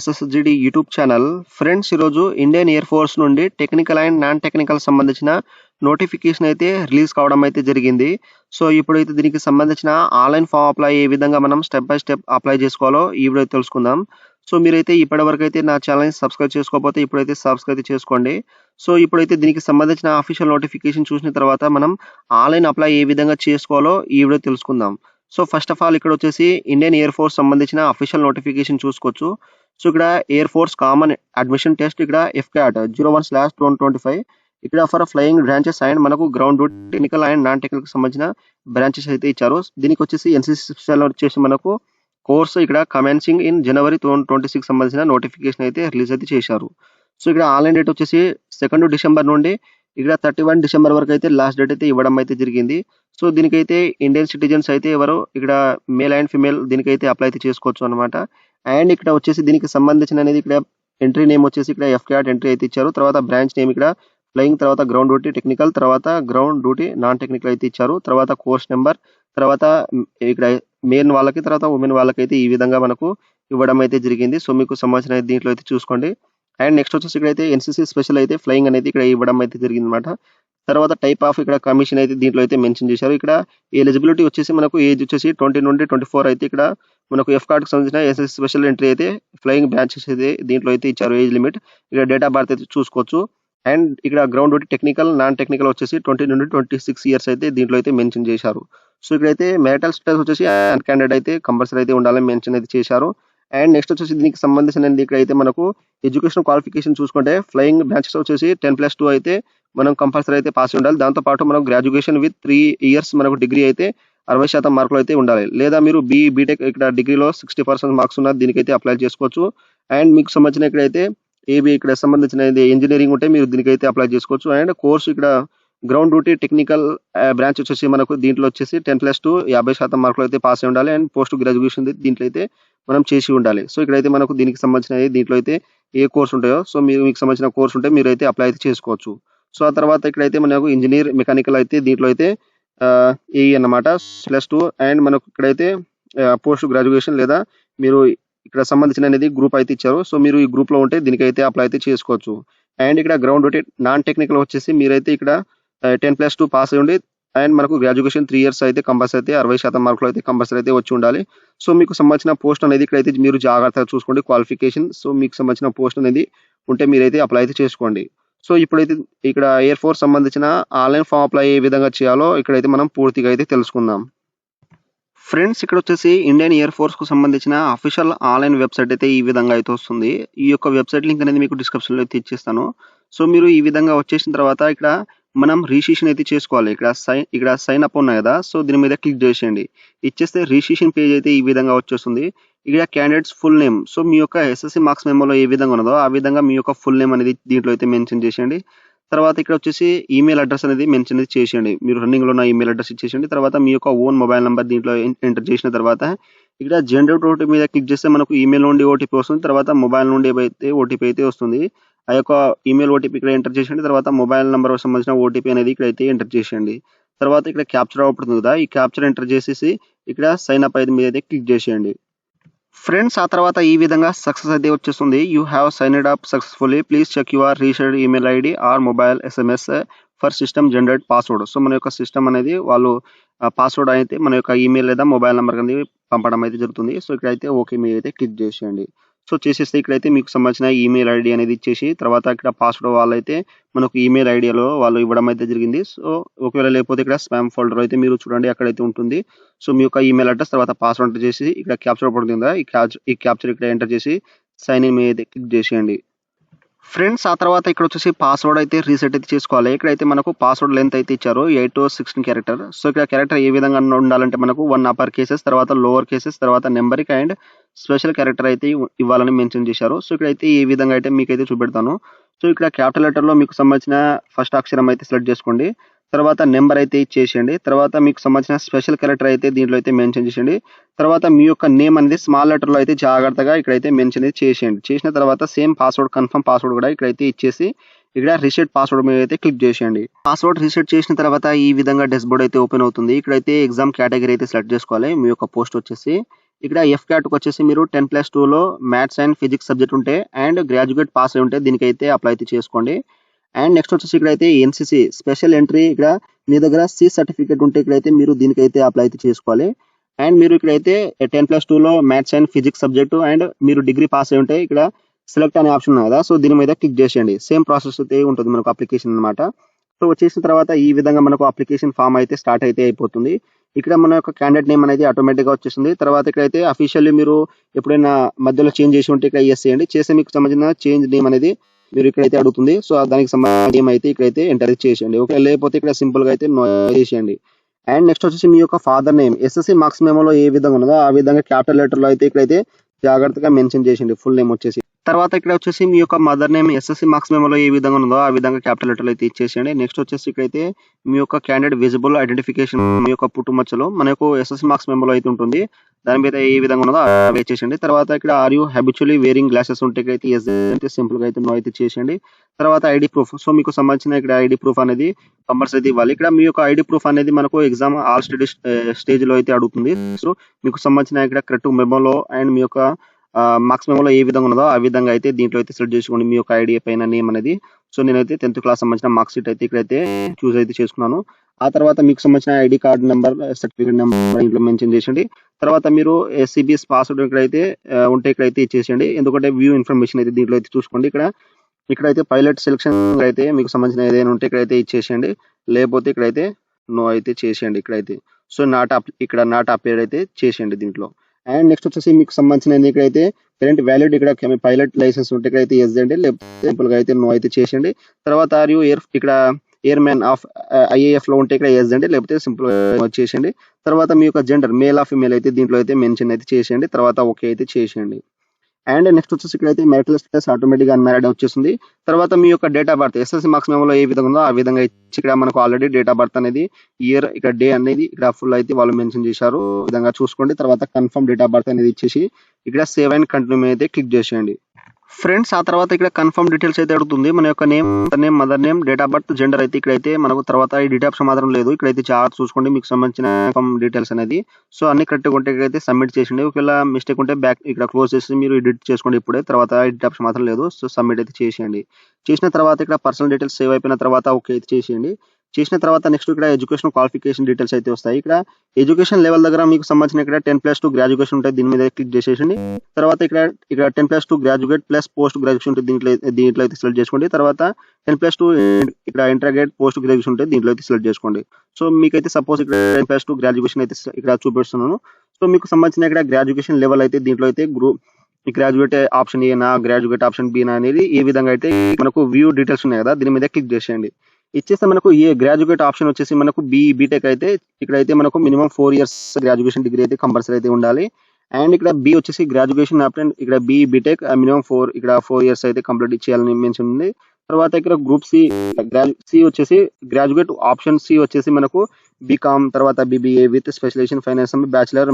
ఎస్ఎస్జిడి YouTube channel. Friends, ఈరోజు Indian air force నుండి technical and non technical సంబంధించిన notification అయితే రిలీజ్ కావడం అయితే జరిగింది. సో ఇప్పుడైతే దీనికి సంబంధించిన ఆన్లైన్ ఫామ్ అప్లై ఏ విధంగా మనం స్టెప్ బై స్టెప్ అప్లై చేసుకోవాలో ఈ వీడియో తెలుసుకుందాం. సో మీరైతే ఇప్పటివరకు అయితే నా ఛానల్ని సబ్స్క్రైబ్ చేసుకోకపోతే ఇప్పుడైతే సబ్స్క్రైబ్ చేసుకోండి. సో ఇప్పుడైతే దీనికి సంబంధించిన అఫీషియల్ నోటిఫికేషన్ చూసిన తర్వాత మనం ఆన్లైన్ అప్లై ఏ విధంగా చేసుకోవాలో ఈ వీడియో తెలుసుకుందాం. సో ఫస్ట్ ఆఫ్ ఆల్ ఇక్కడ వచ్చేసి ఇండియన్ ఎయిర్ ఫోర్స్ సంబంధించిన అఫీషియల్ నోటిఫికేషన్ చూసుకోవచ్చు. సో ఇక్కడ air force common admission test ఇక్కడ FCAT 01/2025 ఇక్కడ ఫర్ ఫ్లయింగ్ బ్రాంచెస్ అండ్ మనకు ground duty technical and non technical సంబంధించిన బ్రాంచెస్ అయితే ఇచ్చారు. దీనికి వచ్చేసి NCC స్పెషల్ వచ్చేసి మనకు కోర్స్ ఇక్కడ కమెన్సింగ్ ఇన్ జనవరి 2026 సంబంధించిన నోటిఫికేషన్ అయితే రిలీజ్ అయితే చేశారు. సో ఇక్కడ ఆన్లైన్ డేట్ వచ్చేసి 2 డిసెంబర్ నుండి ఇక్కడ 31 డిసెంబర్ వరకు అయితే లాస్ట్ డేట్ అయితే ఇవ్వడం అయితే జరిగింది. సో దీనికైతే ఇండియన్ సిటిజన్స్ అయితే ఎవరు ఇక్కడ మేల్ అండ్ ఫిమేల్ దీనికైతే అప్లై అయితే చేసుకోవచ్చు అనమాట. అండ్ ఇక్కడ వచ్చేసి దీనికి సంబంధించిన అనేది ఇక్కడ ఎంట్రీ నేమ్ వచ్చేసి ఇక్కడ FCAT ఎంట్రీ అయితే ఇచ్చారు. తర్వాత బ్రాంచ్ నేమ్ ఇక్కడ ఫ్లయింగ్, తర్వాత గ్రౌండ్ డ్యూటీ టెక్నికల్, తర్వాత గ్రౌండ్ డ్యూటీ నాన్ టెక్నికల్ అయితే ఇచ్చారు. తర్వాత కోర్స్ నెంబర్, తర్వాత ఇక్కడ మెయిన్ వాళ్ళకి, తర్వాత ఉమెన్ వాళ్ళకైతే ఈ విధంగా మనకు ఇవ్వడం అయితే జరిగింది. సో మీకు సంబంధించిన దీంట్లో అయితే చూసుకోండి. అండ్ నెక్స్ట్ వచ్చేసి ఇక్కడైతే NCC స్పెషల్ అయితే ఫ్లయింగ్ అనేది ఇక్కడ ఇవ్వడం అయితే జరిగింది అనమాట. తర్వాత టైప్ ఆఫ్ ఇక్కడ కమిషన్ అయితే దీంట్లో అయితే మెన్షన్ చేశారు. ఇక్కడ ఎలిజిబిలిటీ వచ్చేసి మనకు ఏజ్ వచ్చేసి 20 నుండి 24 అయితే ఇక్కడ మనకు FCAT కి సంబంధించిన NCC స్పెషల్ ఎంట్రీ అయితే ఫ్లయింగ్ బ్రాంచెస్ అయితే దీంట్లో అయితే ఇచ్చారు ఏజ్ లిమిట్. ఇక్కడ డేట్ ఆఫ్ బర్త్ అయితే చూసుకోవచ్చు. అండ్ ఇక్కడ ground duty technical non technical వచ్చేసి 20 నుండి 26 ఇయర్స్ అయితే దీంట్లో అయితే మెన్షన్ చేశారు. సో ఇక్కడైతే మ్యారిటల్ స్టేటస్ వచ్చేసి క్యాండిడేట్ అయితే కంపల్సరీ అయితే ఉండాలని మెన్షన్ అయితే చేశారు. అండ్ నెక్స్ట్ వచ్చేసి దీనికి సంబంధించిన ఇక్కడైతే మనకు ఎడ్యుకేషన్ క్వాలిఫికేషన్ చూసుకుంటే ఫ్లయింగ్ బ్రాంచెస్ వచ్చేసి 10+2 అయితే మనం కంపల్సరీ అయితే పాస్ ఉండాలి. దాంతోపాటు మనం గ్రాడ్యుయేషన్ విత్ 3 ఇయర్స్ మనకు డిగ్రీ అయితే 60% మార్కులు అయితే ఉండాలి. లేదా మీరు బీటెక్ ఇక్కడ డిగ్రీలో 60% మార్క్స్ ఉన్న దీనికైతే అప్లై చేసుకోవచ్చు. అండ్ మీకు సంబంధించిన ఇక్కడైతే ఇక్కడ సంబంధించిన ఇంజనీరింగ్ ఉంటే మీరు దీనికైతే అప్లై చేసుకోవచ్చు. అండ్ కోర్సు ఇక్కడ గ్రౌండ్ డ్యూటీ టెక్నికల్ బ్రాంచ్ వచ్చేసి మనకు దీంట్లో వచ్చేసి 10+2 50% మార్కులు అయితే పాస్ అయి ఉండాలి. అండ్ పోస్ట్ గ్రాడ్యుయేషన్ దీంట్లో అయితే మనం చేసి ఉండాలి. సో ఇక్కడైతే మనకు దీనికి సంబంధించిన దీంట్లో అయితే ఏ కోర్స్ ఉంటాయో సో మీకు సంబంధించిన కోర్స్ ఉంటే మీరు అయితే అప్లై అయితే చేసుకోవచ్చు. సో ఆ తర్వాత ఇక్కడైతే మనకు ఇంజనీర్ మెకానికల్ అయితే దీంట్లో అయితే ఏ అన్నమాట +2. అండ్ మనకు ఇక్కడైతే పోస్ట్ గ్రాడ్యుయేషన్ లేదా మీరు ఇక్కడ సంబంధించిన అనేది గ్రూప్ అయితే ఇచ్చారు. సో మీరు ఈ గ్రూప్ లో ఉంటే దీనికైతే అప్లై అయితే చేసుకోవచ్చు. అండ్ ఇక్కడ గ్రౌండ్ డ్యూటీ నాన్ టెక్నికల్ వచ్చేసి మీరైతే ఇక్కడ 10+2 పాస్ అయ్యి ఉండి అండ్ మనకు గ్రాడ్యుయేషన్ 3 ఇయర్స్ అయితే కంపల్సరీ అయితే 60% మార్కులు అయితే కంపల్సరీ అయితే వచ్చి ఉండాలి. సో మీకు సంబంధించిన పోస్ట్ అనేది ఇక్కడైతే మీరు జాగ్రత్తగా చూసుకోండి క్వాలిఫికేషన్. సో మీకు సంబంధించిన పోస్ట్ అనేది ఉంటే మీరైతే అప్లై అయితే చేసుకోండి. సో ఇప్పుడైతే ఇక్కడ ఎయిర్ ఫోర్స్ సంబంధించిన ఆన్లైన్ ఫామ్ అప్లై ఏ విధంగా చేయాలో ఇక్కడైతే మనం పూర్తిగా అయితే తెలుసుకుందాం. ఫ్రెండ్స్, ఇక్కడ వచ్చేసి ఇండియన్ ఎయిర్ ఫోర్స్ కు సంబంధించిన అఫీషియల్ ఆన్లైన్ వెబ్సైట్ అయితే ఈ విధంగా అయితే వస్తుంది. ఈ యొక్క వెబ్సైట్ లింక్ అనేది మీకు డిస్క్రిప్షన్ లో అయితే ఇచ్చేస్తాను. సో మీరు ఈ విధంగా వచ్చేసిన తర్వాత ఇక్కడ మనం రిజిస్ట్రేషన్ అయితే చేసుకోవాలి. ఇక్కడ సైన్ అప్ ఉన్నాయి కదా, సో దీని మీద క్లిక్ చేసేయండి. ఇచ్చేస్తే రిజిస్ట్రేషన్ పేజ్ అయితే ఈ విధంగా వచ్చేస్తుంది. ఇక్కడ క్యాండిడేట్స్ ఫుల్ నేమ్, సో మీ యొక్క SSC మార్క్స్ మెమోలో ఏ విధంగా ఉన్నదో ఆ విధంగా మీ యొక్క ఫుల్ నేమ్ అనేది దీంట్లో అయితే మెన్షన్ చేసేయండి. తర్వాత ఇక్కడ వచ్చేసి ఈమెయిల్ అడ్రస్ అనేది మెన్షన్ అనేది చేసేయండి. మీరు రన్నింగ్ లో ఉన్న ఈమెయిల్ అడ్రస్ ఇచ్చేసేయండి. తర్వాత మీ యొక్క ఓన్ మొబైల్ నెంబర్ దీంట్లో ఎంటర్ చేసిన తర్వాత ఇక్కడ జనరేట్ ఓటీపీ మీద క్లిక్ చేస్తే మనకు ఈమెయిల్ నుండి ఓటీపీ వస్తుంది. తర్వాత మొబైల్ నుండి ఏవైతే ఓటీపీ అయితే వస్తుంది. ఆ యొక్క ఈమెయిల్ ఓటీపీ ఇక్కడ ఎంటర్ చేసేయండి. తర్వాత మొబైల్ నెంబర్ సంబంధించిన ఓటీపీ అనేది ఇక్కడ అయితే ఎంటర్ చేసేయండి. తర్వాత ఇక్కడ క్యాప్చర్ అవుతుంది కదా, ఈ క్యాప్చర్ ఎంటర్ చేసేసి ఇక్కడ సైన్ అప్ అయితే మీద అయితే క్లిక్ చేసేయండి. ఫ్రెండ్స్, ఆ తర్వాత ఈ విధంగా సక్సెస్ అయితే వచ్చేస్తుంది. You have signed up successfully, please check your registered email ID or mobile SMS for system generate password. So మన యొక్క సిస్టమ్ అనేది వాళ్ళు పాస్వర్డ్ అయితే మన యొక్క ఈమెయిల్ లేదా మొబైల్ నెంబర్ అనేది పంపడం అయితే జరుగుతుంది. సో ఇక్కడైతే ఓకే మీద అయితే క్లిక్ చేసేయండి. సో చేసేస్తే ఇక్కడైతే మీకు సంబంధించిన ఈమెయిల్ ఐడి అనేది ఇచ్చేసి తర్వాత ఇక్కడ పాస్వర్డ్ వాళ్ళైతే మనకు ఈమెయిల్ ఐడియాలో వాళ్ళు ఇవ్వడం అయితే జరిగింది. సో ఒకవేళ లేకపోతే ఇక్కడ స్పామ్ ఫోల్డర్ అయితే మీరు చూడండి అక్కడైతే ఉంటుంది. సో మీ యొక్క ఈమెయిల్ అడ్రస్ తర్వాత పాస్వర్డ్ ఎంటర్ చేసి ఇక్కడ క్యాప్చర్ పడుతుంది, ఈ క్యాప్చర్ ఇక్కడ ఎంటర్ చేసి సైన్ ఇన్ మీద అయితే క్లిక్ చేసేయండి. ఫ్రెండ్స్, ఆ తర్వాత ఇక్కడ వచ్చేసి పాస్వర్డ్ అయితే రీసెట్ అయితే చేసుకోవాలి. ఇక్కడైతే మనకు పాస్వర్డ్ లెంత్ అయితే ఇచ్చారు 8 to 16 క్యారెక్టర్. సో ఇక్కడ క్యారెక్టర్ ఏ విధంగా ఉండాలంటే మనకు 1 అప్పర్ కేసెస్, తర్వాత లోవర్ కేసెస్, తర్వాత నెంబరిక్ అండ్ స్పెషల్ క్యారెక్టర్ అయితే ఇవ్వాలని మెన్షన్ చేశారు. సో ఇక్కడైతే ఏ విధంగా అయితే మీకైతే చూపెడతాను. సో ఇక్కడ క్యాపిటల్ లెటర్ లో మీకు సంబంధించిన ఫస్ట్ అక్షరం అయితే సెలెక్ట్ చేసుకోండి. తర్వాత నెంబర్ అయితే ఇచ్చేసేయండి. తర్వాత మీకు సంబంధించిన స్పెషల్ క్యారెక్టర్ అయితే దీంట్లో అయితే మెన్షన్ చేసేయండి. తర్వాత మీ యొక్క నేమ్ అనేది స్మాల్ లెటర్ లో అయితే జాగ్రత్తగా ఇక్కడైతే మెన్షన్ అయితే చేసేయండి. చేసిన తర్వాత సేమ్ పాస్వర్డ్ కన్ఫర్మ్ పాస్వర్డ్ కూడా ఇక్కడైతే ఇచ్చేసి ఇక్కడ రీసెట్ పాస్వర్డ్ మీద అయితే క్లిక్ చేసేయండి. పాస్వర్డ్ రీసెట్ చేసిన తర్వాత ఈ విధంగా డెస్క్బోర్డ్ అయితే ఓపెన్ అవుతుంది. ఇక్కడైతే ఎగ్జామ్ కేటగిరీ అయితే సెలెక్ట్ చేసుకోవాలి. మీ యొక్క పోస్ట్ వచ్చేసి ఇక్కడ ఎఫ్ క్యాట్కి వచ్చేసి మీరు 10+2లో మ్యాథ్స్ అండ్ ఫిజిక్స్ సబ్జెక్ట్ ఉంటే అండ్ గ్రాడ్యుయేట్ పాస్ అయి ఉంటే దీనికైతే అప్లై అయితే చేసుకోండి. అండ్ నెక్స్ట్ వచ్చేసి ఇక్కడైతే ఎన్సీసీ స్పెషల్ ఎంట్రీ ఇక్కడ మీ దగ్గర సి సర్టిఫికేట్ ఉంటే ఇక్కడైతే మీరు దీనికైతే అప్లై అయితే చేసుకోవాలి. అండ్ మీరు ఇక్కడైతే 10+2లో maths and physics subject and మీరు డిగ్రీ పాస్ అయి ఉంటే ఇక్కడ సెలెక్ట్ అనే ఆప్షన్ ఉంది కదా, సో దీని మీద క్లిక్ చేసేయండి. సేమ్ ప్రాసెస్ అయితే ఉంటుంది మనకు అప్లికేషన్ అనమాట. సో వచ్చేసిన తర్వాత ఈ విధంగా మనకు అప్లికేషన్ ఫామ్ అయితే స్టార్ట్ అయితే అయిపోతుంది. ఇక్కడ మన యొక్క క్యాండిడేట్ నేమ్ అనేది ఆటోమేటిక్గా వచ్చేస్తుంది. తర్వాత ఇక్కడైతే అఫీషియల్లీ మీరు ఎప్పుడైనా మధ్యలో చేంజ్ చేసి ఉంటే ఇక్కడ ఎస్ చేయండి. చేస్తే మీకు సంబంధించిన చేంజ్ నేమ్ అనేది మీరు ఇక్కడైతే అడుగుతుంది. సో దానికి సంబంధించిన నేమ్ అయితే ఇక్కడైతే ఎంటర్ చేసేయండి. ఓకే, లేకపోతే ఇక్కడ సింపుల్గా అయితే నో చేసేయండి. అండ్ నెక్స్ట్ వచ్చేసి మీ యొక్క ఫాదర్ నేమ్ ఎస్ఎస్సి మార్క్స్ మెమోలో ఏ విధంగా ఉన్నదో ఆ విధంగా క్యాపిటల్ లెటర్లో అయితే ఇక్కడైతే జాగ్రత్తగా మెన్షన్ చేసేయండి ఫుల్ నేమ్ వచ్చేసి. తర్వాత ఇక్కడ వచ్చేసి మీ యొక్క మదర్ నేమ్ ఎస్ఎస్సి మార్క్స్ మెమోలో ఏ విధంగా ఉందో ఆ విధంగా క్యాపిటల్ లెటర్లో అయితే ఇచ్చేసేయండి. నెక్స్ట్ వచ్చేసి ఇక్కడైతే మీ యొక్క క్యాండిడేట్ విజిబుల్ ఐడెంటిఫికేషన్ మీ యొక్క పుట్టుమచ్చలో మన యొక్క ఎస్ఎస్సి మార్క్స్ మెమోలో అయితే ఉంటుంది, దాని మీద ఏ విధంగా ఉన్నదో అవి చేసేయండి. తర్వాత ఇక్కడ are you habitually wearing glasses ఉంటే అయితే ఎస్ అయితే సింపుల్గా అయితే నో అయితే చేసేయండి. తర్వాత ఐడి ప్రూఫ్, సో మీకు సంబంధించిన ఇక్కడ ఐడి ప్రూఫ్ అనేది కంపల్సరీ అయితే ఇవ్వాలి. ఇక్కడ మీ యొక్క ఐడి ప్రూఫ్ అనేది మనకు ఎగ్జామ్ ఆల్ స్టేజ్లో అయితే అడుగుతుంది. సో మీకు సంబంధించిన ఇక్కడ కరెక్ట్ మెమోలో అండ్ మీ యొక్క మార్క్స్ మెమోలో ఏ విధంగా ఉన్నదో ఆ విధంగా అయితే దీంట్లో అయితే సెలెక్ట్ చేసుకోండి మీ యొక్క ఐడి పైన నేమ్ అనేది. సో నేనైతే 10th క్లాస్ సంబంధించిన మార్క్ షీట్ అయితే ఇక్కడైతే చూస్ అయితే చేసుకున్నాను. ఆ తర్వాత మీకు సంబంధించిన ID card number certificate number ఇంట్లో మెన్షన్ చేసేయండి. తర్వాత మీరు ఎస్సీబీఎస్ పాస్వర్డ్ ఇక్కడైతే ఉంటే ఇక్కడైతే ఇచ్చేసేయండి. ఎందుకంటే వ్యూ ఇన్ఫర్మేషన్ అయితే దీంట్లో అయితే చూసుకోండి. ఇక్కడైతే పైలట్ సెలక్షన్ అయితే మీకు సంబంధించిన ఏదైనా ఉంటే ఇక్కడైతే ఇచ్చేసేయండి, లేకపోతే ఇక్కడైతే నో అయితే చేసేయండి. ఇక్కడైతే సో ఇక్కడ నాట్ అపేర్ అయితే చేసేయండి దీంట్లో. అండ్ నెక్స్ట్ వచ్చేసి మీకు సంబంధించిన ఇక్కడైతే కరెంట్ వ్యాలిడ్ ఇక్కడ పైలట్ లైసెన్స్ ఉంటే ఇక్కడైతే ఎస్ అండి, లేకపోతే సింపుల్గా అయితే నో అయితే చేసేయండి. తర్వాత ఆర్ యూ ఇక్కడ ఎయిర్ మ్యాన్ ఆఫ్ ఐఏఎఫ్ లో ఉంటే ఇక్కడ ఎస్ అండి, లేకపోతే సింపుల్ చేసేయండి. తర్వాత మీ యొక్క జెండర్ మేల్ ఆఫ్ ఫిమేల్ అయితే దీంట్లో అయితే మెన్షన్ అయితే చేసేయండి. తర్వాత ఓకే అయితే చేసేయండి. అండ్ నెక్స్ట్ వచ్చేసి ఇక్కడైతే మ్యారిటల్ స్టేటస్ ఆటోమేటిక్గా అన్మ్యారీడ్ వచ్చేస్తుంది. తర్వాత మీ యొక్క date of birth SSC marks మెమోలో ఏ విధంగా ఉందో ఆ విధంగా ఇచ్చి ఇక్కడ మనకు ఆల్రెడీ డేట్ ఆఫ్ బర్త్ అనేది ఇయర్ ఇక్కడ డే అనేది ఇక్కడ ఫుల్ అయితే వాళ్ళు మెన్షన్ చేశారు, ఈ విధంగా చూసుకోండి. తర్వాత కన్ఫర్మ్ డేట్ ఆఫ్ బర్త్ అనేది ఇచ్చేసి ఇక్కడ సేవ్ అండ్ కంటిన్యూ అయితే క్లిక్ చేసేయండి. ఫ్రెండ్స్ ఆ తర్వాత ఇక్కడ కన్ఫర్మ్ డీటెయిల్స్ అయితే అడుగుతుంది. మన యొక్క name, mother name, date of birth, gender అయితే ఇక్కడైతే మనకు తర్వాత ఈ డీటెయిల్ ఆప్షన్ మాత్రం లేదు. ఇక్కడైతే చాలా చూసుకోండి మీకు సంబంధించిన కన్ఫర్మ్ డీటెయిల్స్ అనేది. సో అన్ని కరెక్ట్గా ఉంటే ఇక్కడైతే సబ్మిట్ చేసిండి. ఒకవేళ మిస్టేక్ ఉంటే బ్యాక్ ఇక్కడ క్లోజ్ చేసి మీరు ఎడిట్ చేసుకోండి ఇప్పుడే. తర్వాత ఎడిట్ ఆప్షన్ మాత్రం లేదు, సో సబ్మిట్ అయితే చేసేయండి. చేసిన తర్వాత ఇక్కడ పర్సనల్ డీటెయిల్స్ సేవ్ అయిపోయిన తర్వాత ఓకే అయితే చేసేయండి. చేసిన తర్వాత నెక్స్ట్ ఇక్కడ ఎడ్యుకేషన్ క్వాలిఫికేషన్ డీటెయిల్స్ అయితే వస్తాయి. ఇక్కడ ఎడ్యుకేషన్ లెవెల్ దగ్గర మీకు సంబంధించిన ఇక్కడ 10+2 గ్రాడ్యుయేషన్ ఉంటుంది, దీని మీద క్లిక్ చేసేయండి. తర్వాత ఇక్కడ 10+2 గ్రాడ్యుయేట్ ప్లస్ పోస్ట్ గ్రాడ్యుయేషన్ ఉంటుంది, దీంట్లో అయితే సెలెక్ట్ చేసుకోండి. తర్వాత 10+2 ఇక్కడ ఇంటర్గ్రేడ్ పోస్ట్ గ్రాడ్యుయేషన్ ఉంటుంది, దీంట్లో అయితే సెలెక్ట్ చేసుకోండి. సో మీకైతే సపోజ్ ఇక్కడ 10+2 గ్రాడ్యుయేషన్ అయితే ఇక్కడ చూపిస్తున్నాను. సో మీకు సంబంధించిన ఇక్కడ గ్రాడ్యుయేషన్ లెవెల్ అయితే దీంట్లో అయితే ఈ గ్రాడ్యుయేట్ ఆప్షన్ ఏనా, గ్రాడ్యుయేట్ ఆప్షన్ బీనా అనేది ఏ విధంగా అయితే మనకు వ్యూ డీటెయిల్స్ ఉన్నాయి కదా, దీని మీద క్లిక్ చేసేయండి. ఇచ్చేస్తే మనకు ఏ గ్రాడ్యుయేట్ ఆప్షన్ వచ్చేసి మనకు బీటెక్ అయితే ఇక్కడైతే మనకు మినిమం 4 years గ్రాడ్యుయేషన్ డిగ్రీ అయితే కంపల్సరీ అయితే ఉండాలి. అండ్ ఇక్కడ బి వచ్చేసి గ్రాడ్యుయేషన్ ఆప్షన్ ఇక్కడ బీటెక్ మినిమం 4 years అయితే కంప్లీట్ చేయాలని మెన్షన్ ఉంది. తర్వాత ఇక్కడ గ్రూప్ సి వచ్చేసి గ్రాడ్యుయేట్ ఆప్షన్ సి వచ్చేసి మనకు బీకామ్ తర్వాత BBA with specialisation finance bachelor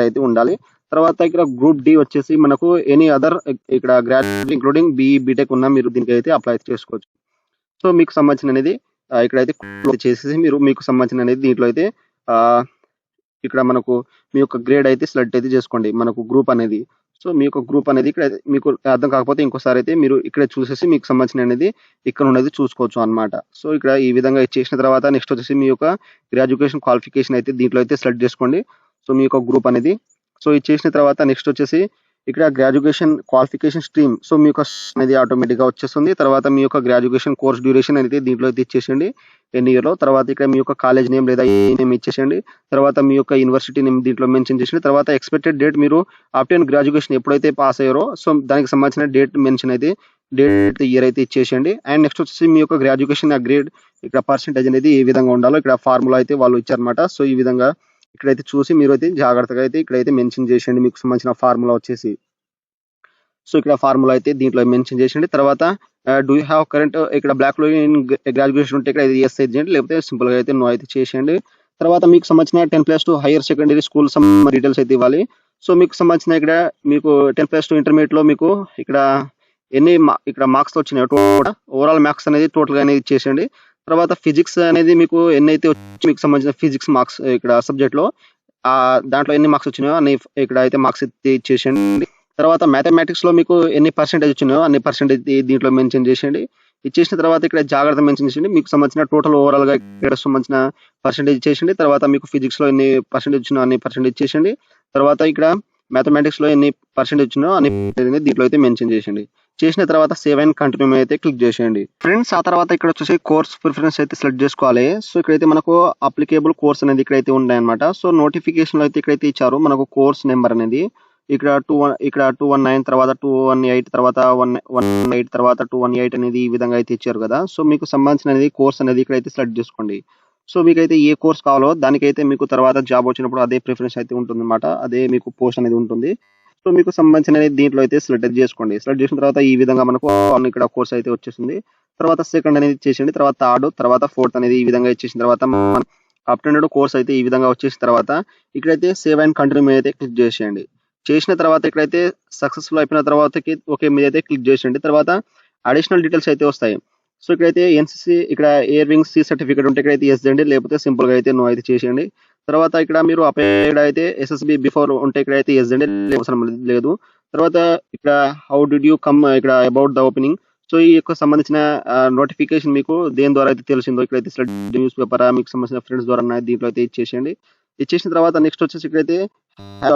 అయితే ఉండాలి. తర్వాత ఇక్కడ గ్రూప్ డి వచ్చేసి మనకు ఎనీ అదర్ ఇక్కడ గ్రాడ్యుయేట్ ఇంక్లూడింగ్ బీటెక్ ఉన్న మీరు దీనికి అయితే అప్లై చేసుకోవచ్చు. సో మీకు సంబంధించిన అనేది ఇక్కడైతే చేసేసి మీకు సంబంధించిన అనేది దీంట్లో అయితే ఇక్కడ మనకు మీ యొక్క గ్రేడ్ అయితే సెలెక్ట్ అయితే చేసుకోండి మనకు గ్రూప్ అనేది. సో మీ యొక్క గ్రూప్ అనేది ఇక్కడ మీకు అర్థం కాకపోతే ఇంకోసారి అయితే మీరు ఇక్కడ చూసేసి మీకు సంబంధించిన అనేది ఇక్కడ ఉన్నది చూసుకోవచ్చు అన్నమాట. సో ఇక్కడ ఈ విధంగా చేసిన తర్వాత నెక్స్ట్ వచ్చేసి మీ యొక్క గ్రాడ్యుయేషన్ క్వాలిఫికేషన్ అయితే దీంట్లో అయితే సెలెక్ట్ చేసుకోండి. సో మీ యొక్క గ్రూప్ అనేది. సో ఇది చేసిన తర్వాత నెక్స్ట్ వచ్చేసి ఇక్కడ గ్రాడ్యుయేషన్ క్వాలిఫికేషన్ స్ట్రీమ్, సో మీ యొక్క అనేది ఆటోమేటిక్గా వచ్చేస్తుంది. తర్వాత మీ యొక్క గ్రాడ్యుయేషన్ కోర్స్ డ్యూరేషన్ అయితే దీంట్లో అయితే ఇచ్చేసేయండి ఎన్ని ఇయర్లో. తర్వాత ఇక్కడ మీ యొక్క కాలేజ్ నేమ్ లేదా ఏ నేమ్ ఇచ్చేసేయండి. తర్వాత మీ యొక్క యూనివర్సిటీ నేమ్ దీంట్లో మెన్షన్ చేసేయండి. తర్వాత ఎక్స్పెక్టెడ్ డేట్ మీరు ఆఫ్టర్ గ్రాడ్యుయేషన్ ఎప్పుడైతే పాస్ అయ్యారో సో దానికి సంబంధించిన డేట్ మెన్షన్ అయితే డేట్ ఇయర్ అయితే ఇచ్చేసేయండి. అండ్ నెక్స్ట్ వచ్చేసి మీ యొక్క గ్రాడ్యుయేషన్ గ్రేడ్ ఇక్కడ పర్సెంటేజ్ అనేది ఏ విధంగా ఉండాలో ఇక్కడ ఫార్ములా అయితే వాళ్ళు ఇచ్చారనమాట. సో ఈ విధంగా ఇక్కడైతే చూసి మీరు అయితే జాగ్రత్తగా అయితే ఇక్కడైతే మెన్షన్ చేసేయండి మీకు సంబంధించిన ఫార్ములా వచ్చేసి. సో ఇక్కడ ఫార్ములా అయితే దీంట్లో మెన్షన్ చేసేయండి. తర్వాత డూ యూ హ్యావ్ కరెంట్ ఇక్కడ బ్లాక్ లో గ్రాడ్యుయేషన్ ఉంటే ఇక్కడ ఎస్ అయితే చేయండి, లేకపోతే సింపుల్ గా అయితే నో అయితే చేసేయండి. తర్వాత మీకు సంబంధించిన 10+2 హైయర్ సెకండరీ స్కూల్ డీటెయిల్స్ అయితే ఇవ్వాలి. సో మీకు సంబంధించిన ఇక్కడ మీకు 10+2 ఇంటర్మీడియట్ లో మీకు ఇక్కడ ఎన్ని ఇక్కడ మార్క్స్ వచ్చినాయి ఓవరాల్ మార్క్స్ అనేది టోటల్ గా అనేది ఇచ్చేసేయండి. తర్వాత ఫిజిక్స్ అనేది మీకు ఎన్నైతే వచ్చి మీకు సంబంధించిన ఫిజిక్స్ మార్క్స్ ఇక్కడ సబ్జెక్ట్ లో దాంట్లో ఎన్ని మార్క్స్ వచ్చినాయో అన్ని ఇక్కడ అయితే మార్క్స్ ఇచ్చేసేయండి. తర్వాత మ్యాథమెటిక్స్‌లో మీకు ఎన్ని పర్సెంటేజ్ వచ్చినాయో అన్ని పర్సెంటేజ్ దీంట్లో మెన్షన్ చేసేయండి. ఇచ్చేసిన తర్వాత ఇక్కడ జాగ్రత్త మెన్షన్ చేసేయండి. మీకు సంబంధించిన టోటల్ ఓవరాల్‌గా ఇక్కడ సంబంధించిన పర్సెంటేజ్ ఇచ్చేసేయండి. తర్వాత మీకు ఫిజిక్స్‌లో ఎన్ని పర్సెంటేజ్ వచ్చినాయో అన్ని పర్సెంటేజ్ ఇచ్చేసేయండి. తర్వాత ఇక్కడ మ్యాథమెటిక్స్‌లో ఎన్ని పర్సెంటేజ్ వచ్చినాయో అన్ని పర్సెంటేజ్ దీంట్లో అయితే మెన్షన్ చేసేయండి. చేసిన తర్వాత సేవ్ అండ్ కంటిన్యూ మీద అయితే క్లిక్ చేసేయండి. ఫ్రెండ్స్ ఆ తర్వాత ఇక్కడ వచ్చేసి కోర్స్ ప్రిఫరెన్స్ అయితే సెలెక్ట్ చేసుకోవాలి. సో ఇక్కడైతే మనకు అప్లికేబుల్ కోర్స్ అనేది ఇక్కడైతే ఉన్నాయన్నమాట. సో నోటిఫికేషన్‌లో అయితే ఇక్కడైతే ఇచ్చారు మనకు కోర్స్ నెంబర్ అనేది. ఇక్కడ 219 తర్వాత 218 తర్వాత 118 తర్వాత 218 అనేది ఈ విధంగా అయితే ఇచ్చారు కదా. సో మీకు సంబంధించిన అనేది కోర్స్ అనేది ఇక్కడైతే సెలెక్ట్ చేసుకోండి. సో మీకైతే ఏ కోర్స్ కావాలో దానికైతే మీకు తర్వాత జాబ్ వచ్చినప్పుడు అదే ప్రిఫరెన్స్ అయితే ఉంటుందన్నమాట. అదే మీకు పోస్ట్ అనేది ఉంటుంది. సో మీకు సంబంధించిన దీంట్లో అయితే సెలెక్ట్ చేసుకోండి. సెలెక్ట్ చేసిన తర్వాత ఈ విధంగా మనకు ఇక్కడ కోర్స్ అయితే వచ్చేసింది. తర్వాత సెకండ్ అనేది ఇచ్చేసింది. తర్వాత థర్డ్, తర్వాత ఫోర్త్ అనేది ఈ విధంగా ఇచ్చేసిన తర్వాత అప్టెండెడ్ కోర్స్ అయితే ఈ విధంగా వచ్చేసిన తర్వాత ఇక్కడైతే సేవ్ అండ్ కంటిన్యూ మీద అయితే క్లిక్ చేసేయండి. చేసిన తర్వాత ఇక్కడైతే సక్సెస్ఫుల్ అయిపోయిన తర్వాతకి ఓకే మీద అయితే క్లిక్ చేసేయండి. తర్వాత అడిషనల్ డీటెయిల్స్ అయితే వస్తాయి. సో ఇక్కడైతే ఎన్సీసీ ఇక్కడ ఎయిర్ వింగ్ సి సర్టిఫికేట్ ఉంటే ఇక్కడైతే ఎస్ చేయండి, లేకపోతే సింపుల్ గా అయితే నో అయితే చేసేయండి. తర్వాత ఇక్కడ మీరు అప్లైడ్ అయితే ఎస్ఎస్బి బిఫోర్ ఉంటే ఇక్కడైతే ఎస్ చేయండి, అవసరం లేదు. తర్వాత ఇక్కడ హౌ డిడ్ యూ కమ్ ఇక్కడ అబౌట్ ద ఓపెనింగ్. సో ఈ యొక్క సంబంధించిన నోటిఫికేషన్ మీకు దేని ద్వారా అయితే తెలిసిందో ఇక్కడైతే న్యూస్ పేపర్ మీకు సంబంధించిన ఫ్రెండ్స్ ద్వారా దీంట్లో అయితే ఇచ్చేసేయండి. ఇచ్చేసిన తర్వాత నెక్స్ట్ వచ్చేసి ఇక్కడైతే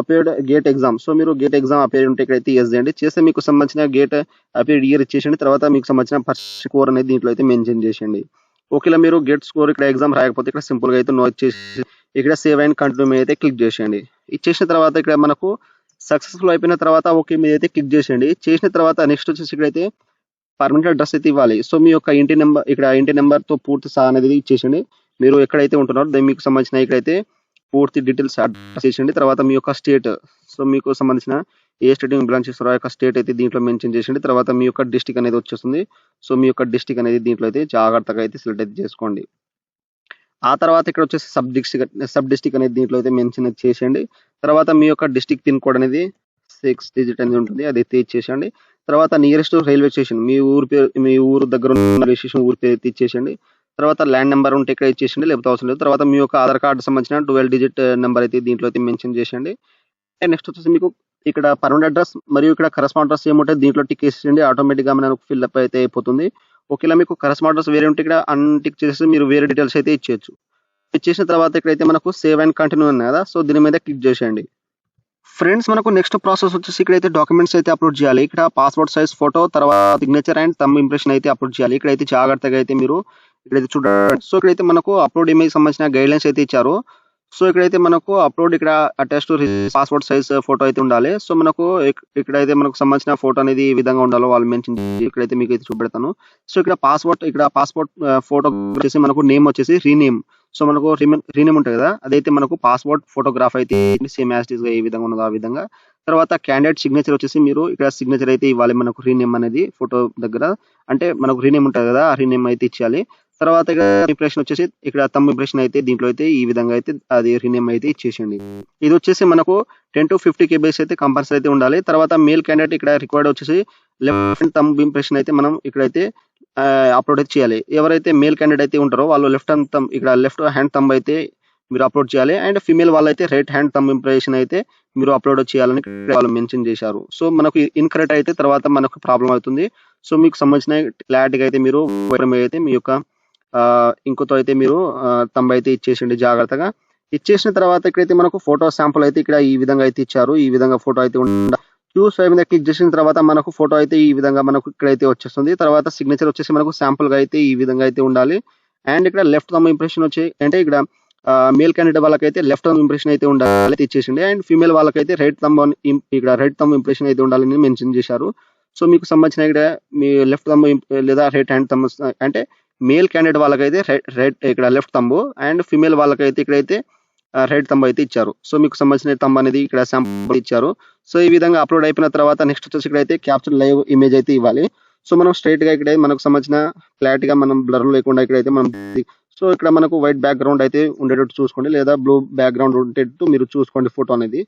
అపేర్డ్ గేట్ ఎగ్జామ్. సో మీరు గేట్ ఎగ్జామ్ అపేర్ ఉంటే ఇక్కడైతే ఎస్ చేయండి. చేస్తే మీకు సంబంధించిన గేట్ అపేర్డ్ ఇయర్ ఇచ్చేసండి. తర్వాత మీకు సంబంధించిన ఫస్ట్ స్కోర్ అనేది దీంట్లో అయితే మెన్షన్ చేసేయండి. ఒకవేళ మీరు గేట్ స్కోర్ ఇక్కడ ఎగ్జామ్ రాయకపోతే ఇక్కడ సింపుల్ గా అయితే నో ఇచ్చేసి ఇక్కడ సేవ్ అండ్ కంటిన్యూ మీద అయితే క్లిక్ చేసేయండి. ఇచ్చేసిన తర్వాత ఇక్కడ మనకు సక్సెస్ఫుల్ అయిపోయిన తర్వాత ఓకే మీద అయితే క్లిక్ చేసేయండి. చేసిన తర్వాత నెక్స్ట్ వచ్చేసి ఇక్కడైతే పర్మనెంట్ అడ్రస్ అయితే ఇవ్వాలి. సో మీ యొక్క ఇంటి నెంబర్ ఇక్కడ ఇంటి నెంబర్ తో పూర్తి సహా అనేది ఇచ్చేసండి. మీరు ఎక్కడైతే ఉంటున్నారో దానికి మీకు సంబంధించిన ఇక్కడైతే పూర్తి డీటెయిల్స్ అడ్రస్ చేసేయండి. తర్వాత మీ యొక్క స్టేట్, సో మీకు సంబంధించిన ఏ స్టేట్ బిలాంగ్ చేస్తారో ఆ యొక్క స్టేట్ అయితే దీంట్లో మెన్షన్ చేసేయండి. తర్వాత మీ యొక్క డిస్టిక్ అనేది వచ్చేస్తుంది. సో మీ యొక్క డిస్టిక్ అనేది దీంట్లో అయితే జాగ్రత్తగా అయితే సెలెక్ట్ అయితే చేసుకోండి. ఆ తర్వాత ఇక్కడ వచ్చేసి సబ్ డిస్టిక్ అనేది దీంట్లో అయితే మెన్షన్ చేసేయండి. తర్వాత మీ యొక్క డిస్టిక్ పిన్ కోడ్ అనేది 6 డిజిట్ అనేది ఉంటుంది, అది అయితే ఇచ్చేసేయండి. తర్వాత నియరెస్ట్ రైల్వే స్టేషన్ మీ ఊరు పేరు, మీ ఊరు దగ్గర ఉన్న రైల్వే స్టేషన్ ఊరు పేరు అయితే ఇచ్చేసేయండి. తర్వాత ల్యాండ్ నెంబర్ ఉంటే ఇక్కడ ఇచ్చేసండి, లేకపోతే అవసరం లేదు. తర్వాత మీ యొక్క ఆధార్ కార్డు సంబంధించిన 12 డిజిట్ నెంబర్ అయితే దీంట్లో అయితే మెన్షన్ చేసేయండి. అండ్ నెక్స్ట్ వచ్చేసి మీకు ఇక్కడ పర్మనెంట్ అడ్రస్ మరియు ఇక్కడ కరెస్పాండ్ అడ్రస్ ఏముంటే దీంట్లో టిక్ చేసేయండి. ఆటోమేటిక్ గా మనకు ఫిల్అప్ అయితే అయిపోతుంది. ఒకవేళ మీకు కరెస్పాండ్ అడ్రస్ వేరే ఉంటే ఇక్కడ అన్టిక్ చేసి మీరు వేరే డీటెయిల్స్ అయితే ఇచ్చేయచ్చు. ఇచ్చేసిన తర్వాత ఇక్కడైతే మనకు సేవ్ అండ్ కంటిన్యూ ఉంది కదా, సో దీని మీద క్లిక్ చేసేయండి. ఫ్రెండ్స్ మనకు నెక్స్ట్ ప్రాసెస్ వచ్చేసి ఇక్కడైతే డాక్యుమెంట్స్ అయితే అప్లోడ్ చేయాలి. ఇక్కడ పాస్పోర్ట్ సైజ్ ఫోటో, తర్వాత సిగ్నేచర్ అండ్ థంబ్ ఇంప్రెషన్ అయితే అప్లోడ్ చేయాలి. ఇక్కడైతే జాగ్రత్తగా అయితే మీరు ఇక్కడైతే చూడండి. సో ఇక్కడైతే మనకు అప్లోడ్ ఇమేజ్ సంబంధించిన గైడ్ లైన్స్ అయితే ఇచ్చారు. సో ఇక్కడైతే మనకు అప్లోడ్ ఇక్కడ attach to passport size photo అయితే ఉండాలి. సో మనకు ఇక్కడైతే మనకు సంబంధించిన ఫోటో అనేది ఈ విధంగా ఉండాలో వాళ్ళు మెన్షన్ చేసి ఇక్కడైతే మీకు అయితే చూపెడతాను. సో ఇక్కడ పాస్పోర్ట్ ఫోటో వచ్చేసి మనకు నేమ్ వచ్చేసి రీనేమ్. సో మనకు రీనేమ్ ఉంటుంది కదా, అదైతే మనకు పాస్పోర్ట్ ఫోటోగ్రాఫ్ అయితే సేమ్ యాజ్ ఇట్ గా ఏ విధంగా ఉన్నదో ఆ విధంగా. తర్వాత క్యాండిడేట్ సిగ్నేచర్ వచ్చేసి మీరు ఇక్కడ సిగ్నేచర్ అయితే ఇవ్వాలి మనకు రీనేమ్ అనేది ఫోటో దగ్గర. అంటే మనకు రీనేమ్ ఉంటుంది కదా, ఆ రీనేమ్ అయితే ఇచ్చేయాలి. తర్వాత ఇంప్రెషన్ వచ్చేసి ఇక్కడ థంబ్ ఇంప్రెషన్ అయితే దీంట్లో అయితే ఈ విధంగా అయితే అది రీనేమ్ అయితే ఇచ్చేసేయండి. ఇది వచ్చేసి మనకు 10 to 50 కేబీస్ అయితే కంపల్సరీ అయితే ఉండాలి. తర్వాత మేల్ క్యాండిడేట్ ఇక్కడ రిక్వైర్డ్ వచ్చేసి లెఫ్ట్ హ్యాండ్ థంబ్ ఇంప్రెషన్ అయితే మనం ఇక్కడైతే అప్లోడ్ అయితే చేయాలి. ఎవరైతే మేల్ క్యాండిడేట్ అయితే ఉంటారో వాళ్ళు లెఫ్ట్ హ్యాండ్ థంబ్ అయితే మీరు అప్లోడ్ చేయాలి. అండ్ ఫీమేల్ వాళ్ళైతే రైట్ హ్యాండ్ థంబ్ ఇంప్రెషన్ అయితే మీరు అప్లోడ్ చేయాలని వాళ్ళు మెన్షన్ చేశారు. సో మనకు ఇన్కరెక్ట్ అయితే తర్వాత మనకు ప్రాబ్లం అవుతుంది. సో మీకు సంబంధించిన క్లారిటీగా అయితే మీరు అయితే మీ యొక్క ఇంకోతో అయితే మీరు థంబ్ అయితే ఇచ్చేసండి జాగ్రత్తగా. ఇచ్చేసిన తర్వాత ఇక్కడైతే మనకు ఫోటో శాంపుల్ అయితే ఇక్కడ ఈ విధంగా అయితే ఇచ్చారు. ఈ విధంగా ఫోటో అయితే చూస్ ఫైవ్ మీద క్లిక్ చేసిన తర్వాత మనకు ఫోటో అయితే ఈ విధంగా మనకు ఇక్కడైతే వచ్చేస్తుంది. తర్వాత సిగ్నేచర్ వచ్చేసి మనకు శాంపుల్ గా అయితే ఈ విధంగా అయితే ఉండాలి. అండ్ ఇక్కడ లెఫ్ట్ థంబ్ ఇంప్రెషన్ వచ్చి అంటే ఇక్కడ మేల్ క్యాండిడేట్ వాళ్ళకైతే లెఫ్ట్ థంబ్ ఇంప్రెషన్ అయితే ఉండాలి ఇచ్చేసింది. అండ్ ఫీమేల్ వాళ్ళకైతే రైట్ థంబ్ ఇంప్రెషన్ అయితే ఉండాలని మెన్షన్ చేశారు. సో మీకు సంబంధించిన ఇక్కడ మీ లెఫ్ట్ థంబ్ లేదా రైట్ హ్యాండ్ థంబ్ అంటే మేల్ క్యాండిడేట్ వాళ్ళకైతే ఇక్కడ లెఫ్ట్ థంబ్, అండ్ ఫీమేల్ వాళ్ళకైతే ఇక్కడైతే రైట్ థంబ్ అయితే ఇచ్చారు. సో మీకు సంబంధించిన థంబ్ అనేది ఇక్కడ శాంపుల్ ఇచ్చారు. సో ఈ విధంగా అప్లోడ్ అయిపోయిన తర్వాత నెక్స్ట్ వచ్చేసి ఇక్కడైతే క్యాప్చర్ లైవ్ ఇమేజ్ అయితే ఇవ్వాలి. సో మనం స్ట్రైట్ గా ఇక్కడ మనకు సంబంధించిన క్లారిటీగా మనం బ్లర్ లేకుండా ఇక్కడైతే మనం సో ఇక్కడ మనకు వైట్ బ్యాక్గ్రౌండ్ అయితే ఉండేటట్టు చూసుకోండి, లేదా బ్లూ బ్యాక్గ్రౌండ్ ఉండేటట్టు మీరు చూసుకోండి ఫోటో అనేది.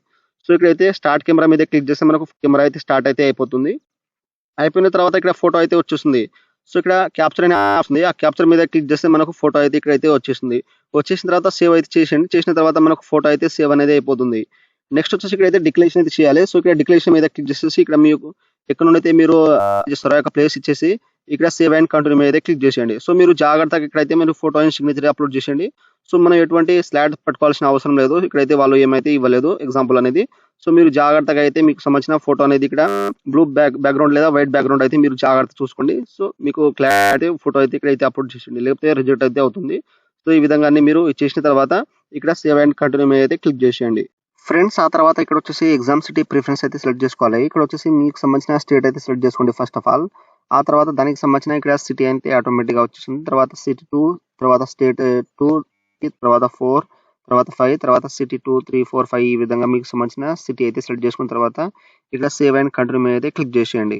సో ఇక్కడైతే స్టార్ట్ కెమెరా మీద క్లిక్ చేస్తే మనకు కెమెరా అయితే స్టార్ట్ అయితే అయిపోతుంది. అయిపోయిన తర్వాత ఇక్కడ ఫోటో అయితే వచ్చేస్తుంది. సో ఇక్కడ క్యాప్చర్ అనే వస్తుంది. ఆ క్యాప్చర్ మీద క్లిక్ చేస్తే మనకు ఫోటో అయితే ఇక్కడైతే వచ్చేసింది. వచ్చేసిన తర్వాత సేవ్ అయితే చేసేయండి. చేసిన తర్వాత మనకు ఫోటో అయితే సేవ్ అనేది అయిపోతుంది. నెక్స్ట్ వచ్చేసి ఇక్కడైతే డిక్లరేషన్ అయితే చేయాలి. సో ఇక్కడ డిక్లరేషన్ మీద క్లిక్ చేసేసి ఇక్కడ మీకు ఎక్కడ నుండి అయితే మీరు చేస్తారో ఆ ప్లేస్ ఇచ్చేసి ఇక్కడ సేవ్ అండ్ కంటిన్యూ మీద క్లిక్ చేసేయండి. సో మీరు జాగ్రత్తగా ఇక్కడైతే మీరు ఫోటో అండ్ సిగ్నేచర్ అప్లోడ్ చేసేయండి. సో మనం ఎటువంటి స్లాట్ పట్టుకోవాల్సిన అవసరం లేదు. ఇక్కడైతే వాళ్ళు ఏమైతే ఇవ్వలేదు ఎగ్జాంపుల్ అనేది. సో మీరు జాగ్రత్తగా అయితే మీకు సంబంధించిన ఫోటో అనేది ఇక్కడ బ్లూ బ్యాక్గ్రౌండ్ లేదా వైట్ బ్యాక్గ్రౌండ్ అయితే మీరు జాగ్రత్త చూసుకోండి. సో మీకు క్లారిటీ ఫోటో అయితే ఇక్కడైతే అప్లోడ్ చేసేయండి. లేకపోతే రిజెక్ట్ అయితే అవుతుంది. సో ఈ విధంగా అన్ని మీరు చేసిన తర్వాత ఇక్కడ సేవ్ అండ్ కంటిన్యూ మీద అయితే క్లిక్ చేసేయండి. ఫ్రెండ్స్ ఆ తర్వాత ఇక్కడ వచ్చేసి ఎగ్జామ్ సిటీ ప్రిఫరెన్స్ అయితే సెలెక్ట్ చేసుకోవాలి. ఇక్కడ వచ్చేసి మీకు సంబంధించిన స్టేట్ అయితే సెలెక్ట్ చేసుకోండి ఫస్ట్ ఆఫ్ ఆల్. ఆ తర్వాత దానికి సంబంధించిన ఇక్కడ సిటీ అయితే ఆటోమేటిక్గా వచ్చేసింది. తర్వాత సిటీ 2, తర్వాత స్టేట్ 2, తర్వాత 4, తర్వాత 5, తర్వాత సిటీ 2, 3, 4, 5 ఈ విధంగా మీకు సంబంధించిన సిటీ అయితే సెలెక్ట్ చేసుకున్న తర్వాత ఇక్కడ సేవ్ అండ్ కంటిన్యూ మీద అయితే క్లిక్ చేసేయండి.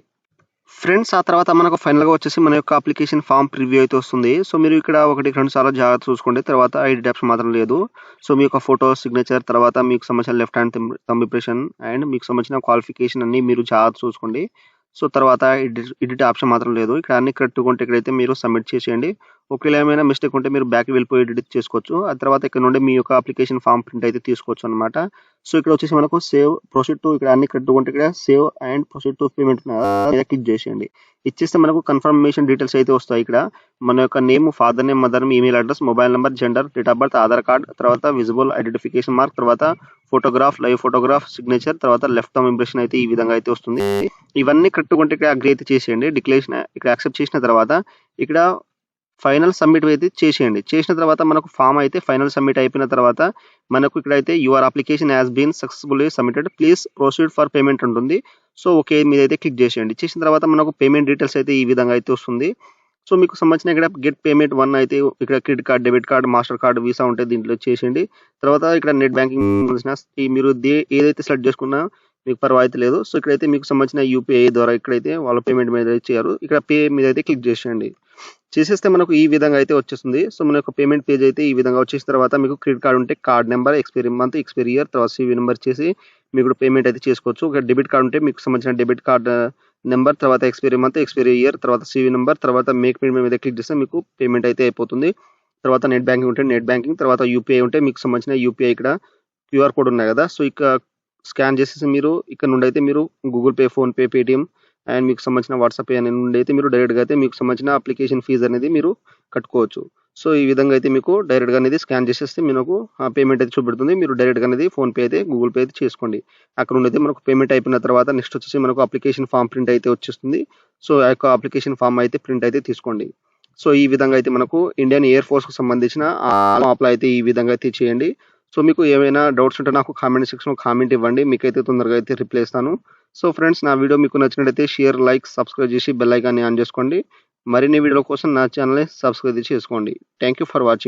ఫ్రెండ్స్ ఆ తర్వాత మనకు ఫైనల్గా వచ్చేసి మన యొక్క అప్లికేషన్ ఫామ్ ప్రివ్యూ అయితే వస్తుంది. సో మీరు ఇక్కడ 1, 2 సార్లు జాగ్రత్త చూసుకోండి. తర్వాత ఐడి ట్యాప్స్ మాత్రం లేదు. సో మీ యొక్క ఫోటో సిగ్నేచర్ తర్వాత మీకు సంబంధించిన left hand thumb impression and మీకు సంబంధించిన క్వాలిఫికేషన్ అన్ని మీరు జాగ్రత్త చూసుకోండి. సో తర్వాత ఎడిట్ ఆప్షన్ మాత్రం లేదు. ఇక్కడ అన్ని కరెక్ట్గా ఉంటే ఇక్కడైతే మీరు సబ్మిట్ చేసేయండి. ఒకవేళ ఏమైనా మిస్టేక్ ఉంటే మీరు బ్యాక్ వెళ్ళిపోయి ఎడిట్ చేసుకోవచ్చు. ఆ తర్వాత ఇక్కడ నుండి మీ యొక్క అప్లికేషన్ ఫామ్ ప్రింట్ అయితే తీసుకోవచ్చు అనమాట. సో ఇక్కడ వచ్చేసి మనకు సేవ్ ప్రొసీడ్ టు ఇక్కడ అన్ని కరెక్ట్గా ఉంటే ఇక్కడ save and proceed to payment మీద క్లిక్ చేసేయండి. ఇచ్చేస్తే మనకు కన్ఫర్మేషన్ డీటెయిల్స్ అయితే వస్తాయి. ఇక్కడ మన యొక్క name, father name, mother name, email address, mobile number, gender, date of birth, Aadhaar card, తర్వాత విజిబుల్ ఐడెంటిఫికేషన్ మార్క్, తర్వాత ఫోటోగ్రాఫ్, లైవ్ ఫోటోగ్రాఫ్, సిగ్నేచర్, తర్వాత లెఫ్ట్ థంబ్ ఇంప్రెషన్ అయితే ఈ విధంగా అయితే వస్తుంది. ఇవన్నీ కరెక్ట్గా ఉంటే ఇక్కడ అగ్రీ అయితే చేసేయండి. డిక్లరేషన్ ఇక్కడ యాక్సెప్ట్ చేసిన తర్వాత ఇక్కడ ఫైనల్ సబ్మిట్ అయితే చేసేయండి. చేసిన తర్వాత మనకు ఫామ్ అయితే ఫైనల్ సబ్మిట్ అయిపోయిన తర్వాత మనకు ఇక్కడైతే your application has been successfully submitted, please proceed for payment ఉంటుంది. సో ఓకే మీద అయితే క్లిక్ చేసేయండి. చేసిన తర్వాత మనకు పేమెంట్ డీటెయిల్స్ అయితే ఈ విధంగా అయితే వస్తుంది. సో మీకు సంబంధించిన ఇక్కడ గెట్ పేమెంట్ 1 అయితే ఇక్కడ credit card, debit card, master card, visa ఉంటే దీంట్లో చేసేయండి. తర్వాత ఇక్కడ నెట్ బ్యాంకింగ్ మీరు ఏదైతే సెలెక్ట్ చేసుకున్నా మీకు పర్వాలేదు లేదు. సో ఇక్కడైతే మీకు సంబంధించిన యూపీఐ ద్వారా ఇక్కడైతే వాళ్ళ పేమెంట్ మీద చేయరు. ఇక్కడ పే మీద అయితే క్లిక్ చేసేయండి. చేసేస్తే మనకు ఈ విధంగా అయితే వచ్చేస్తుంది. సో మన యొక్క పేమెంట్ పేజ్ అయితే ఈ విధంగా వచ్చేసిన తర్వాత మీకు క్రెడిట్ కార్డ్ ఉంటే card number, expiry month, expiry year, తర్వాత సివి నెంబర్ చేసి మీకు పేమెంట్ అయితే చేసుకోవచ్చు. ఒక డెబిట్ కార్డ్ ఉంటే మీకు సంబంధించిన డెబిట్ కార్డ్ నెంబర్, తర్వాత ఎక్స్పైరీ మంత్, ఎక్స్పైరీ ఇయర్, తర్వాత సివి నెంబర్, తర్వాత మేక్ పేమెంట్ మీద క్లిక్ చేస్తే మీకు పేమెంట్ అయితే అయిపోతుంది. తర్వాత నెట్ బ్యాంకింగ్ ఉంటే నెట్ బ్యాంకింగ్, తర్వాత యూపీఐ ఉంటే మీకు సంబంధించిన యూపీఐ ఇక్కడ క్యూఆర్ కోడ్ ఉన్నాయి కదా. సో ఇక్కడ స్కాన్ చేసేసి మీరు ఇక్కడ నుండి అయితే మీరు Google pay, PhonePe, Paytm and మీకు సంబంధించిన వాట్సాప్ పే అనే నుండి అయితే మీరు డైరెక్ట్గా అయితే మీకు సంబంధించిన అప్లికేషన్ ఫీజు అనేది మీరు కట్టుకోవచ్చు. సో ఈ విధంగా అయితే మీకు డైరెక్ట్గా అనేది స్కాన్ చేసేస్తే మీకు పేమెంట్ అయితే చూపెడుతుంది. మీరు డైరెక్ట్గా అనేది ఫోన్పే అయితే గూగుల్ పే అయితే చేసుకోండి. అక్కడ నుండి అయితే మనకు పేమెంట్ అయిపోయిన తర్వాత నెక్స్ట్ వచ్చేసి మనకు అప్లికేషన్ ఫామ్ ప్రింట్ అయితే వచ్చేస్తుంది. సో ఆ యొక్క అప్లికేషన్ ఫామ్ అయితే ప్రింట్ అయితే తీసుకోండి. సో ఈ విధంగా అయితే మనకు ఇండియన్ ఎయిర్ ఫోర్స్కి సంబంధించిన అప్లై అయితే ఈ విధంగా అయితే చేయండి. సో మీకు ఏమైనా డౌట్స్ ఉంటే నాకు కామెంట్ సెక్షన్లో కామెంట్ ఇవ్వండి. మీకైతే తొందరగా అయితే రిప్లై ఇస్తాను. సో ఫ్రెండ్స్ నా వీడియో మీకు నచ్చినట్లయితే షేర్, లైక్, సబ్స్క్రైబ్ చేసి బెల్ ఐకాన్ని ఆన్ చేసుకోండి. మరిన్ని వీడియోల కోసం నా ఛానల్ని సబ్స్క్రైబ్ చేసుకోండి. Thank you for watching.